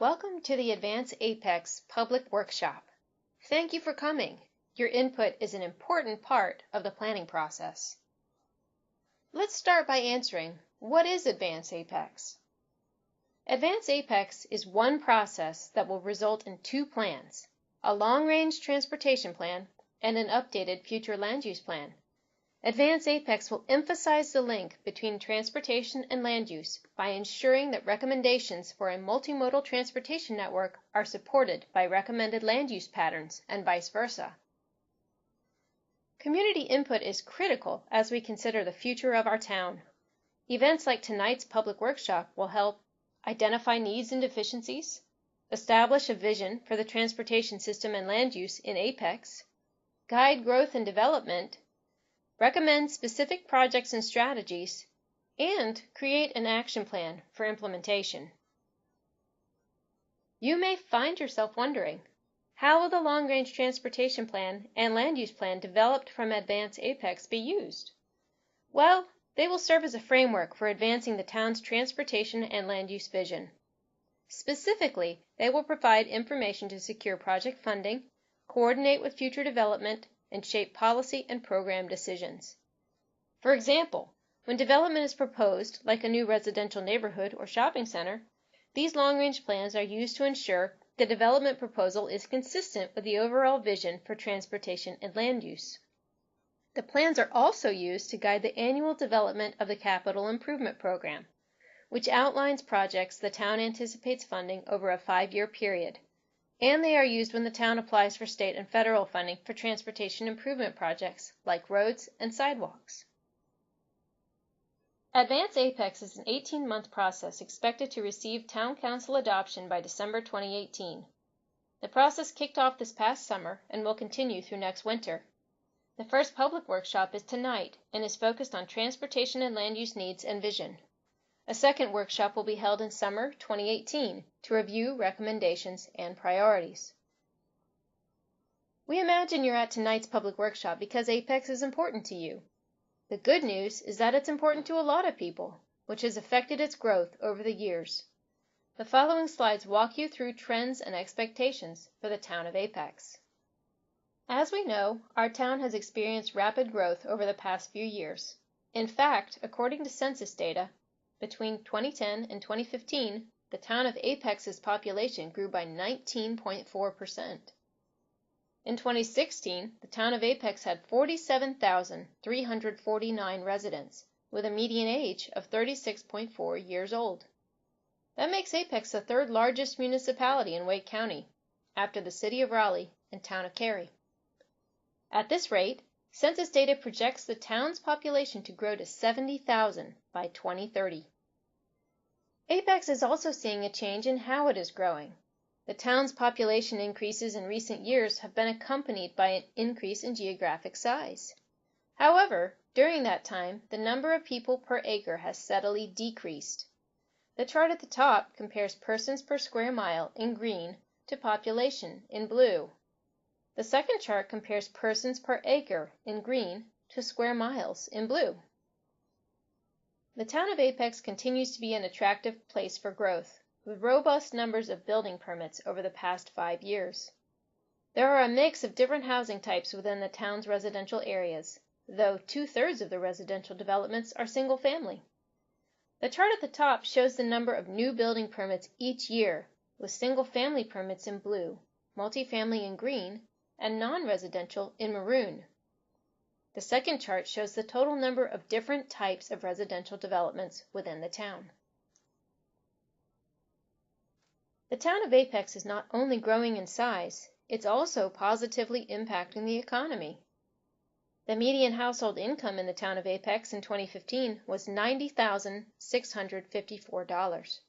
Welcome to the Advance Apex Public Workshop. Thank you for coming. Your input is an important part of the planning process. Let's start by answering, what is Advance Apex? Advance Apex is one process that will result in two plans, a long-range transportation plan and an updated future land use plan. Advance Apex will emphasize the link between transportation and land use by ensuring that recommendations for a multimodal transportation network are supported by recommended land use patterns and vice versa. Community input is critical as we consider the future of our town. Events like tonight's public workshop will help identify needs and deficiencies, establish a vision for the transportation system and land use in Apex, guide growth and development, recommend specific projects and strategies, and create an action plan for implementation. You may find yourself wondering, how will the long-range transportation plan and land use plan developed from Advance Apex be used? Well, they will serve as a framework for advancing the town's transportation and land use vision. Specifically, they will provide information to secure project funding, coordinate with future development, and shape policy and program decisions. For example, when development is proposed, like a new residential neighborhood or shopping center, these long-range plans are used to ensure the development proposal is consistent with the overall vision for transportation and land use. The plans are also used to guide the annual development of the Capital Improvement Program, which outlines projects the town anticipates funding over a 5-year period, and they are used when the town applies for state and federal funding for transportation improvement projects like roads and sidewalks. Advance Apex is an 18-month process expected to receive Town Council adoption by December 2018. The process kicked off this past summer and will continue through next winter. The first public workshop is tonight and is focused on transportation and land use needs and vision. A second workshop will be held in summer 2018 to review recommendations and priorities. We imagine you're at tonight's public workshop because Apex is important to you. The good news is that it's important to a lot of people, which has affected its growth over the years. The following slides walk you through trends and expectations for the town of Apex. As we know, our town has experienced rapid growth over the past few years. In fact, according to census data, between 2010 and 2015, the town of Apex's population grew by 19.4%. In 2016, the town of Apex had 47,349 residents, with a median age of 36.4 years old. That makes Apex the third largest municipality in Wake County, after the city of Raleigh and town of Cary. At this rate, census data projects the town's population to grow to 70,000 by 2030. Apex is also seeing a change in how it is growing. The town's population increases in recent years have been accompanied by an increase in geographic size. However, during that time, the number of people per acre has steadily decreased. The chart at the top compares persons per square mile in green to population in blue. The second chart compares persons per acre in green to square miles in blue. The town of Apex continues to be an attractive place for growth, with robust numbers of building permits over the past 5 years. There are a mix of different housing types within the town's residential areas, though 2/3 of the residential developments are single-family. The chart at the top shows the number of new building permits each year, with single-family permits in blue, multifamily in green, and non-residential in maroon. The second chart shows the total number of different types of residential developments within the town. The town of Apex is not only growing in size, it's also positively impacting the economy. The median household income in the town of Apex in 2015 was $90,654.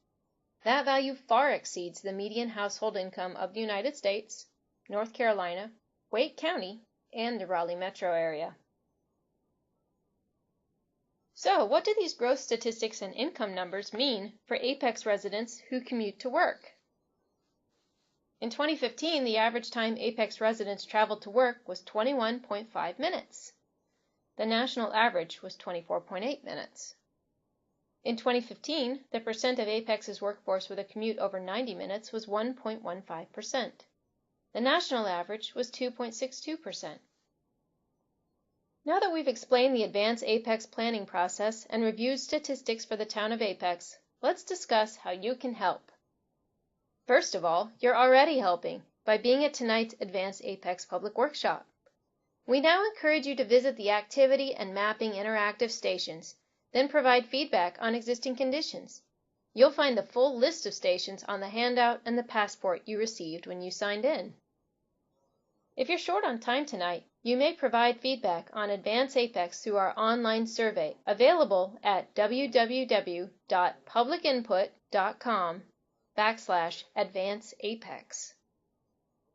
That value far exceeds the median household income of the United States, North Carolina, Wake County, and the Raleigh metro area. So, what do these growth statistics and income numbers mean for Apex residents who commute to work? In 2015, the average time Apex residents traveled to work was 21.5 minutes. The national average was 24.8 minutes. In 2015, the percent of Apex's workforce with a commute over 90 minutes was 1.15%. The national average was 2.62%. Now that we've explained the Advance Apex planning process and reviewed statistics for the town of Apex, let's discuss how you can help. First of all, you're already helping by being at tonight's Advance Apex Public Workshop. We now encourage you to visit the Activity and Mapping interactive stations, then provide feedback on existing conditions. You'll find the full list of stations on the handout and the passport you received when you signed in. If you're short on time tonight, you may provide feedback on Advance Apex through our online survey, available at www.publicinput.com/advanceapex.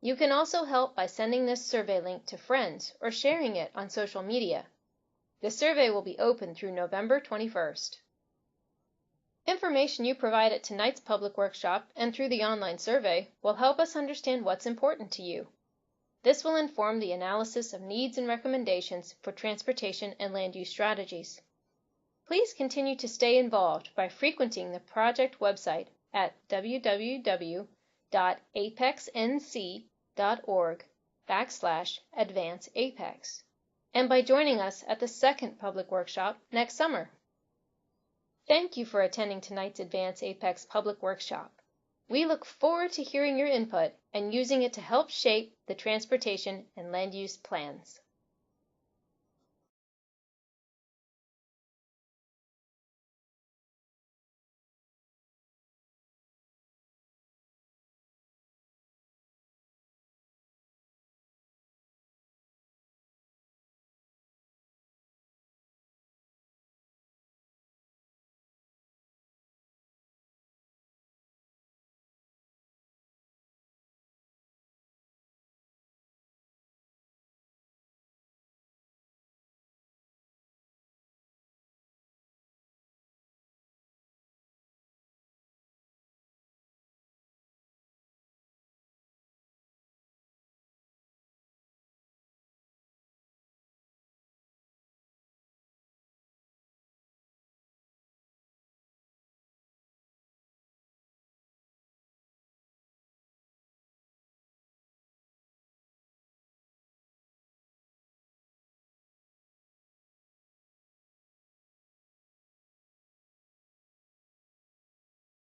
You can also help by sending this survey link to friends or sharing it on social media. The survey will be open through November 21st. Information you provide at tonight's public workshop and through the online survey will help us understand what's important to you. This will inform the analysis of needs and recommendations for transportation and land use strategies. Please continue to stay involved by frequenting the project website at www.apexnc.org/advanceapex and by joining us at the second public workshop next summer. Thank you for attending tonight's Advance Apex Public Workshop. We look forward to hearing your input and using it to help shape the transportation and land use plans.